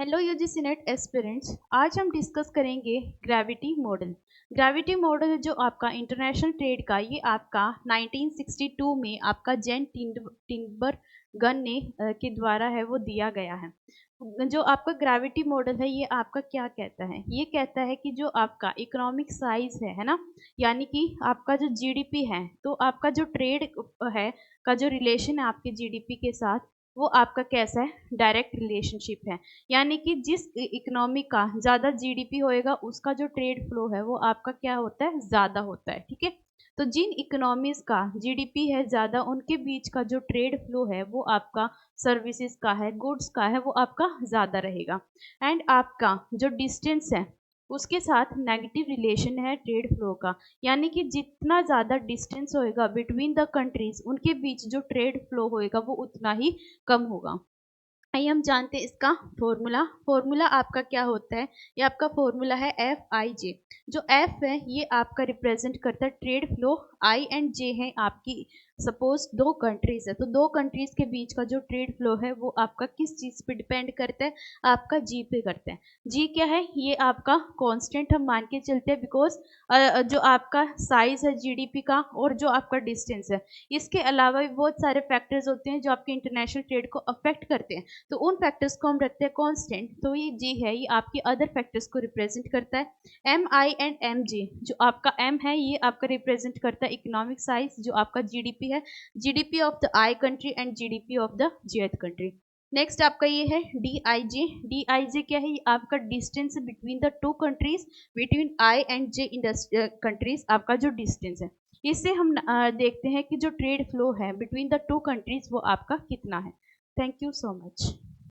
Hello UGC net aspirants. आज हम discuss करेंगे ग्रेविटी मॉडल। ग्रेविटी मॉडल जो आपका इंटरनेशनल ट्रेड का ये आपका 1962 में आपका जेन टिम्बरगन ने के द्वारा है वो दिया गया है। जो आपका ग्रेविटी मॉडल है ये आपका क्या कहता है, ये कहता है कि जो आपका इकोनॉमिक साइज है ना, यानी कि आपका जो जीडीपी है, तो आपका जो ट्रेड है का जो रिलेशन है आपके जीडीपी के साथ, वो आपका कैसा है, डायरेक्ट रिलेशनशिप है। यानी कि जिस इकोनॉमी का ज़्यादा जीडीपी होएगा उसका जो ट्रेड फ्लो है वो आपका क्या होता है, ज़्यादा होता है। ठीक है, तो जिन इकोनॉमीज का जीडीपी है ज़्यादा उनके बीच का जो ट्रेड फ्लो है वो आपका सर्विसेज का है, गुड्स का है, वो आपका ज़्यादा रहेगा। एंड आपका जो डिस्टेंस है उसके साथ नेगेटिव रिलेशन है ट्रेड फ्लो का। यानी कि जितना ज़्यादा डिस्टेंस होएगा बिटवीन द कंट्रीज उनके बीच जो ट्रेड फ्लो होएगा वो उतना ही कम होगा। आइए हम जानते हैं इसका फॉर्मूला। फॉर्मूला आपका क्या होता है, ये आपका फॉर्मूला है एफ आई जे। जो एफ है ये आपका रिप्रेजेंट करता है ट्रेड फ्लो, आई एंड जे है आपकी सपोज दो कंट्रीज है, तो दो कंट्रीज के बीच का जो ट्रेड फ्लो है वो आपका किस चीज पे डिपेंड करता है, आपका जी पे करता है। जी क्या है, ये आपका कांस्टेंट हम मान के चलते हैं, बिकॉज जो आपका साइज है जीडीपी का और जो आपका डिस्टेंस है, इसके अलावा भी बहुत सारे फैक्टर्स होते हैं जो आपके इंटरनेशनल ट्रेड को अफेक्ट करते हैं, तो उन फैक्टर्स को हम रखते हैं कांस्टेंट। तो ये जी है ये आपके अदर फैक्टर्स को रिप्रेजेंट करता है। M I and M G, जो आपका एम है ये आपका रिप्रेजेंट करता है इकोनॉमिक साइज, जो आपका जीडीपी है, GDP of the I country and GDP of the Z country. Next आपका ये है D I J. D I जे क्या है, ये आपका distance between the two countries, between I and J countries, आपका जो डिस्टेंस है। इससे हम देखते हैं कि जो ट्रेड फ्लो है बिटवीन द टू कंट्रीज वो आपका कितना है। Thank you so much.